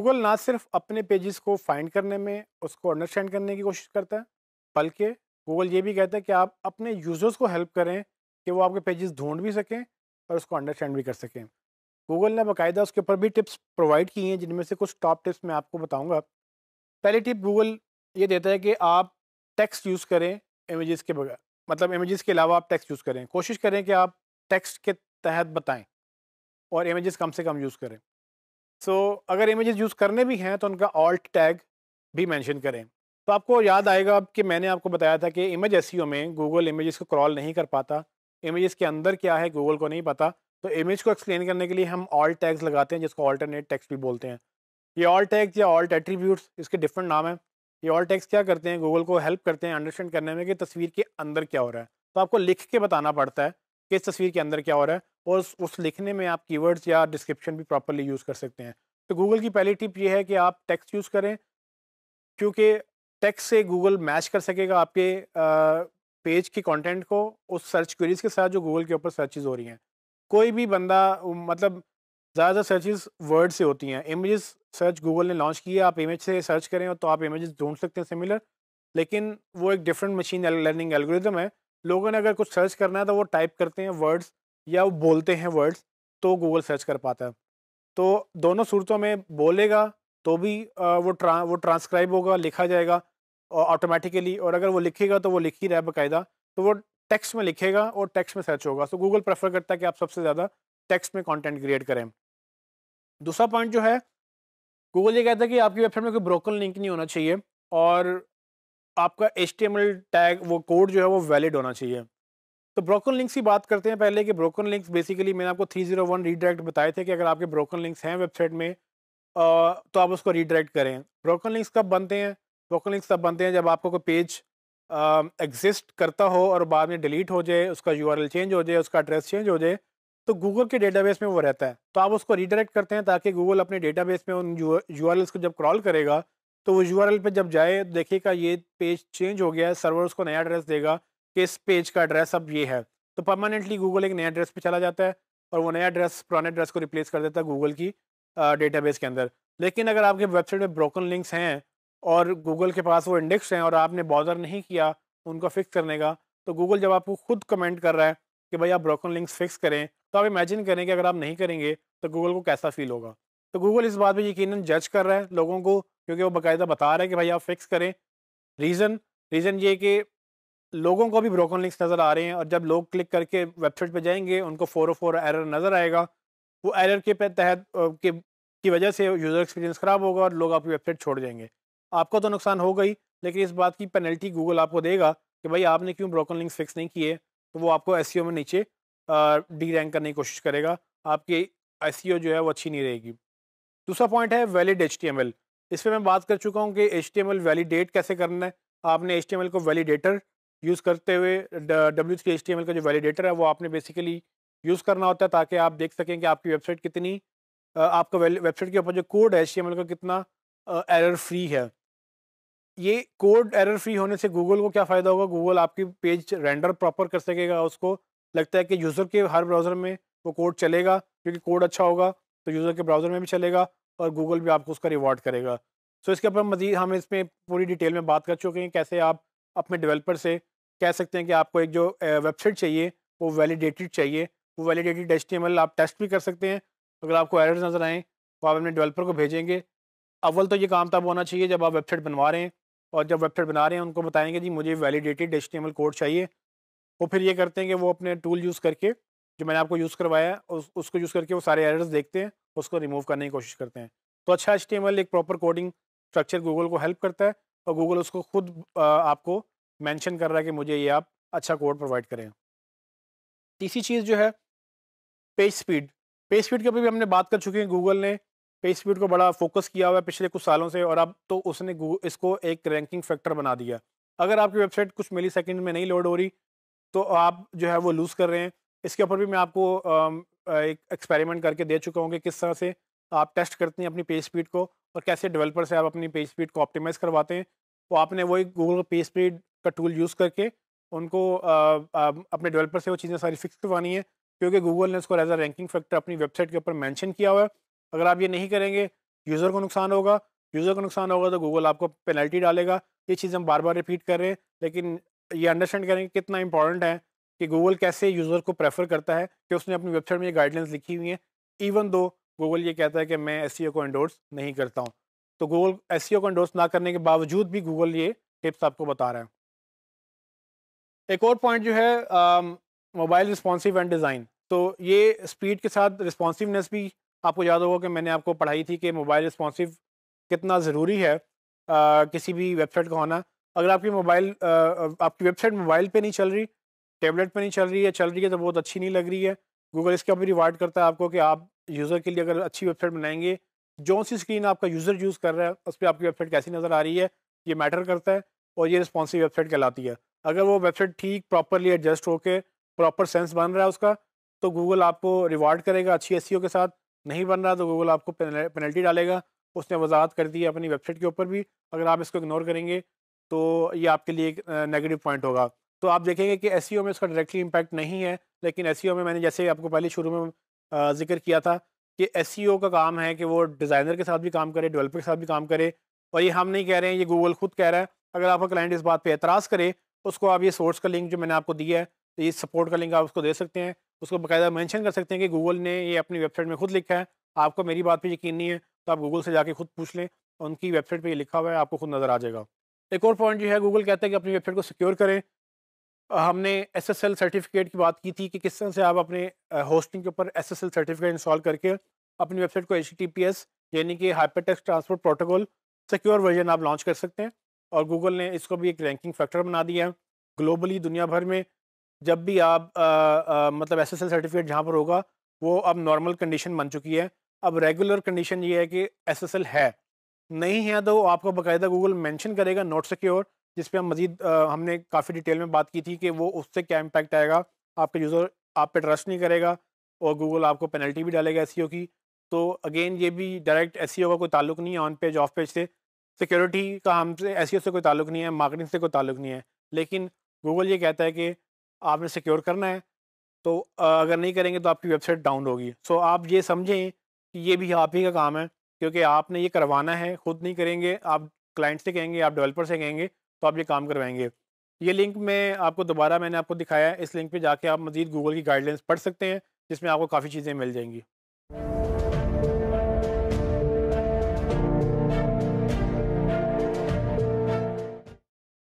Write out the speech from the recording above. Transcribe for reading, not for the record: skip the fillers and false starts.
Google ना सिर्फ अपने पेजेस को फाइंड करने में उसको अंडरस्टैंड करने की कोशिश करता है, बल्कि गूगल ये भी कहता है कि आप अपने यूजर्स को हेल्प करें कि वो आपके पेजेस ढूंढ भी सकें और उसको अंडरस्टैंड भी कर सकें। गूगल ने बाकायदा उसके ऊपर भी टिप्स प्रोवाइड की हैं, जिनमें से कुछ टॉप टिप्स मैं आपको बताऊंगा। पहली टिप गूगल ये देता है कि आप टेक्स्ट यूज़ करें इमेजेस के बगैर, मतलब इमेजेस के अलावा आप टेक्स्ट यूज़ करें। कोशिश करें कि आप टेक्स्ट के तहत बताएं और इमेजेस कम से कम यूज़ करें। सो अगर इमेजेस यूज़ करने भी हैं तो उनका ऑल्ट टैग भी मेंशन करें। तो आपको याद आएगा अब कि मैंने आपको बताया था कि इमेज एसईओ में गूगल इमेजेस को क्रॉल नहीं कर पाता। इमेजेस के अंदर क्या है गूगल को नहीं पता। तो इमेज को एक्सप्लेन करने के लिए हम ऑल्ट टैग्स लगाते हैं, जिसको ऑल्टरनेट टेक्स्ट भी बोलते हैं। ये ऑल्ट टैग्स या ऑल्ट एट्रीब्यूट्स, इसके डिफरेंट नाम है। ये ऑल्ट टैग्स क्या करते हैं, गूगल को हेल्प करते हैं अंडरस्टैंड करने में कि तस्वीर के अंदर क्या हो रहा है। तो आपको लिख के बताना पड़ता है कि इस तस्वीर के अंदर क्या हो रहा है, और उस लिखने में आप कीवर्ड्स या डिस्क्रिप्शन भी प्रॉपरली यूज़ कर सकते हैं। तो गूगल की पहली टिप ये है कि आप टेक्स्ट यूज़ करें, क्योंकि टेक्स्ट से गूगल मैच कर सकेगा आपके पेज के कंटेंट को उस सर्च क्वेरीज के साथ जो गूगल के ऊपर सर्चेज हो रही हैं। कोई भी बंदा मतलब ज़्यादातर सर्चेस वर्ड से होती हैं। इमेजेस सर्च गूगल ने लॉन्च किया, आप इमेज से सर्च करें तो आप इमेजेस ढूंढ सकते हैं सिमिलर, लेकिन वो एक डिफरेंट मशीन लर्निंग एल्गोरिदम है। लोगों ने अगर कुछ सर्च करना है तो वो टाइप करते हैं वर्ड्स या वो बोलते हैं वर्ड्स, तो गूगल सर्च कर पाता है। तो दोनों सूरतों में बोलेगा तो भी वो ट्रांसक्राइब होगा, लिखा जाएगा ऑटोमेटिकली, और अगर वो लिखेगा तो वो लिख ही रहा है बाकायदा, तो वो टेक्स्ट में लिखेगा और टेक्स्ट में सर्च होगा। सो गूगल प्रेफर करता है कि आप सबसे ज़्यादा टेक्स्ट में कंटेंट क्रिएट करें। दूसरा पॉइंट जो है, गूगल ये कहता है कि आपकी वेबसाइट में कोई ब्रोकन लिंक नहीं होना चाहिए, और आपका एचटीएमएल टैग वो कोड जो है वो वैलिड होना चाहिए। तो ब्रोकन लिंक्स की बात करते हैं पहले, कि ब्रोकन लिंक्स बेसिकली मैंने आपको 301 रीडायरेक्ट बताए थे कि अगर आपके ब्रोकन लिंक्स हैं वेबसाइट में तो आप उसको रीडायरेक्ट करें। ब्रोकन लिंक्स कब बनते हैं? ब्रोकन लिंक्स तब बनते हैं जब आपका कोई पेज एग्जिस्ट करता हो और बाद में डिलीट हो जाए, उसका यूआरएल चेंज हो जाए, उसका एड्रेस चेंज हो जाए, तो गूगल के डेटाबेस में वो रहता है। तो आप उसको रीडायरेक्ट करते हैं ताकि गूगल अपने डेटाबेस में उन यूआरएल्स को जब क्रॉल करेगा, तो वो यूआरएल पे जब जाए देखिएगा ये पेज चेंज हो गया है, सर्वर उसको नया एड्रेस देगा कि इस पेज का एड्रेस अब ये है। तो परमानेंटली गूगल एक नया एड्रेस पे चला जाता है और वो नया एड्रेस पुराने एड्रेस को रिप्लेस कर देता है गूगल की डेटाबेस के अंदर। लेकिन अगर आपके वेबसाइट में ब्रोकन लिंक्स हैं और गूगल के पास वो इंडेक्स हैं और आपने बॉदर नहीं किया उनको फिक्स करने का, तो गूगल जब आपको खुद कमेंट कर रहा है कि भाई आप ब्रोकन लिंक्स फिक्स करें, तो आप इमेजिन करें कि अगर आप नहीं करेंगे तो गूगल को कैसा फील होगा। तो गूगल इस बात पे यकीनन जज कर रहा है लोगों को, क्योंकि वो बाकायदा बता रहा है कि भाई आप फिक्स करें। रीज़न रीज़न ये कि लोगों को भी ब्रोकन लिंक्स नज़र आ रहे हैं, और जब लोग क्लिक करके वेबसाइट पे जाएंगे उनको 404 एरर नज़र आएगा। वो एरर के तहत की वजह से यूज़र एक्सपीरियंस ख़राब होगा और लोग आपकी वेबसाइट छोड़ जाएंगे। आपको तो नुकसान होगा ही, लेकिन इस बात की पेनल्टी गूगल आपको देगा कि भाई आपने क्यों ब्रोकन लिंक्स फिक्स नहीं किए। तो वो आपको एसईओ में नीचे डी रैंक करने की कोशिश करेगा, आपकी एसईओ जो है वो अच्छी नहीं रहेगी। दूसरा पॉइंट है वैलिड एचटीएमएल। इस पे मैं बात कर चुका हूँ कि एचटीएमएल वैलिडेट कैसे करना है। आपने एचटीएमएल को वैलिडेटर यूज़ करते हुए W3 एचटीएमएल का जो वैलिडेटर है वो आपने बेसिकली यूज़ करना होता है, ताकि आप देख सकें कि आपकी वेबसाइट कितनी आपका वेबसाइट के ऊपर जो कोड है एचटीएमएल का कितना एरर फ्री है। ये कोड एरर फ्री होने से गूगल को क्या फ़ायदा होगा, गूगल आपकी पेज रेंडर प्रॉपर कर सकेगा। उसको लगता है कि यूज़र के हर ब्राउज़र में वो कोड चलेगा, क्योंकि कोड अच्छा होगा तो यूज़र के ब्राउज़र में भी चलेगा और गूगल भी आपको उसका रिवॉर्ड करेगा। सो इसके ऊपर मज़ीद हम इसमें पूरी डिटेल में बात कर चुके हैं, कैसे आप अपने डेवलपर से कह सकते हैं कि आपको एक जो वेबसाइट चाहिए वो वैलिडेटेड चाहिए। वो वैलिडेटेड एचटीएमएल आप टेस्ट भी कर सकते हैं। अगर आपको एरर्स नज़र आएँ तो आप अपने डेवलपर को भेजेंगे। अव्वल तो ये काम तब होना चाहिए जब आप वेबसाइट बनवा रहे हैं, और जब वेबसाइट बना रहे हैं उनको बताएंगे जी मुझे वैलिडेटेड एचटीएमएल कोड चाहिए। वो फिर ये करते हैं कि वो अपने टूल यूज़ करके, जो मैंने आपको यूज़ करवाया है उसको यूज़ करके वो सारे एरर्स देखते हैं, उसको रिमूव करने की कोशिश करते हैं। तो अच्छा एचटीएमएल एक प्रॉपर कोडिंग स्ट्रक्चर गूगल को हेल्प करता है, और गूगल उसको खुद आपको मेंशन कर रहा है कि मुझे ये आप अच्छा कोड प्रोवाइड करें। तीसरी चीज़ जो है पेज स्पीड। पेज स्पीड के ऊपर भी हमने बात कर चुके हैं। गूगल ने पेज स्पीड को बड़ा फोकस किया हुआ है पिछले कुछ सालों से, और अब तो उसने इसको एक रैंकिंग फैक्टर बना दिया। अगर आपकी वेबसाइट कुछ मिली सेकंड में नहीं लोड हो रही तो आप जो है वो लूज़ कर रहे हैं। इसके ऊपर भी मैं आपको एक एक्सपेरिमेंट करके दे चुका हूँ कि किस तरह से आप टेस्ट करते हैं अपनी पेज स्पीड को, और कैसे डेवलपर से आप अपनी पेज स्पीड को ऑप्टिमाइज़ करवाते हैं। तो आपने वही गूगल पेज स्पीड का टूल यूज़ करके उनको अपने डेवलपर से वो चीज़ें सारी फिक्स करवानी है, क्योंकि गूगल ने उसको एज अ रैंकिंग फैक्टर अपनी वेबसाइट के ऊपर मेंशन किया हुआ है। अगर आप ये नहीं करेंगे यूज़र को नुकसान होगा, यूज़र को नुकसान होगा तो गूगल आपको पेनल्टी डालेगा। ये चीज़ हम बार-बार रिपीट कर रहे हैं, लेकिन ये अंडरस्टैंड करें कि कितना इंपॉर्टेंट है कि गूगल कैसे यूज़र को प्रेफ़र करता है कि उसने अपनी वेबसाइट में ये गाइडलाइंस लिखी हुई हैं, इवन दो गूगल ये कहता है कि मैं एसईओ को एंडोर्स नहीं करता हूँ। तो गूगल एसईओ को एंडोर्स ना करने के बावजूद भी गूगल ये टिप्स आपको बता रहा है। एक और पॉइंट जो है मोबाइल रिस्पॉन्सिव एंड डिज़ाइन। तो ये स्पीड के साथ रिस्पॉन्सिवनेस भी आपको याद होगा कि मैंने आपको पढ़ाई थी कि मोबाइल रिस्पॉन्सिव कितना ज़रूरी है किसी भी वेबसाइट का होना। अगर आपकी वेबसाइट मोबाइल पे नहीं चल रही, टैबलेट पे नहीं चल रही है, चल रही है तो बहुत अच्छी नहीं लग रही है। गूगल इसका भी रिवार्ड करता है आपको कि आप यूज़र के लिए अगर अच्छी वेबसाइट बनाएँगे, जो-सी स्क्रीन आपका यूज़र यूज़ कर रहा है, उस पे आपकी वेबसाइट कैसी नज़र आ रही है, ये मैटर करता है और ये रिस्पॉन्सिव वेबसाइट कहलाती है। अगर वो वेबसाइट ठीक प्रॉपरली एडजस्ट होके प्रॉपर सेंस बन रहा है उसका, तो गूगल आपको रिवार्ड करेगा अच्छी एसईओ के साथ। नहीं बन रहा तो गूगल आपको पेनल्टी डालेगा। उसने वजाहत कर दी है अपनी वेबसाइट के ऊपर भी, अगर आप इसको इग्नोर करेंगे तो ये आपके लिए एक नेगेटिव पॉइंट होगा। तो आप देखेंगे कि एसईओ में इसका डायरेक्टली इम्पैक्ट नहीं है, लेकिन एसईओ में मैंने जैसे आपको पहले शुरू में ज़िक्र किया था कि एसईओ का काम है कि वो डिज़ाइनर के साथ भी काम करे, डेवलपर के साथ भी काम करे। और ये हम नहीं कह रहे हैं, ये गूगल खुद कह रहा है। अगर आपका क्लाइंट इस बात पे एतराज़ करे, उसको आप ये सोर्स का लिंक जो मैंने आपको दिया है, तो ये सपोर्ट का लिंक आप उसको दे सकते हैं। उसको बाकायदा मेंशन कर सकते हैं कि गूगल ने ये अपनी वेबसाइट में खुद लिखा है, आपको मेरी बात पे यकीन नहीं है, तो आप गूगल से जाके खुद पूछ लें, उनकी वेबसाइट पे ये लिखा हुआ है, आपको खुद नज़र आ जाएगा। एक और पॉइंट जो है, गूगल कहता है कि अपनी वेबसाइट को सिक्योर करें। हमने एसएसएल सर्टिफिकेट की बात की थी कि किस तरह से आप अपने होस्टिंग के ऊपर एसएसएल सर्टिफिकेट इंस्टॉल करके अपनी वेबसाइट को एचटीटीपीएस यानी कि hypertext transport protocol secure version आप लॉन्च कर सकते हैं। और गूगल ने इसको भी एक रैंकिंग फैक्टर बना दिया है ग्लोबली, दुनिया भर में। जब भी आप मतलब एसएसएल सर्टिफिकेट जहाँ पर होगा, वो अब नॉर्मल कंडीशन बन चुकी है। अब रेगुलर कंडीशन ये है कि एसएसएल है, नहीं है तो आपको बाकायदा गूगल मेंशन करेगा नॉट सिक्योर, जिस पे हम मज़ीद हमने काफ़ी डिटेल में बात की थी कि वो उससे क्या इम्पैक्ट आएगा। आपका यूज़र आप पे ट्रस्ट नहीं करेगा और गूगल आपको पेनल्टी भी डालेगा एसईओ की। तो अगेन ये भी डायरेक्ट एसईओ का कोई ताल्लुक नहीं है ऑन पेज, ऑफ पेज से। सिक्योरिटी का हमसे एसईओ से कोई ताल्लुक नहीं है, मार्केटिंग से कोई ताल्लुक नहीं है। लेकिन गूगल ये कहता है कि आपने सिक्योर करना है, तो अगर नहीं करेंगे तो आपकी वेबसाइट डाउन होगी। सो आप ये समझें कि ये भी आप ही का काम है, क्योंकि आपने ये करवाना है, खुद नहीं करेंगे, आप क्लाइंट से कहेंगे, आप डेवलपर से कहेंगे, तो आप ये काम करवाएँगे। ये लिंक मैं आपको दोबारा मैंने आपको दिखाया है, इस लिंक पे जाके आप मज़ीद गूगल की गाइडलाइंस पढ़ सकते हैं, जिसमें आपको काफ़ी चीज़ें मिल जाएँगी।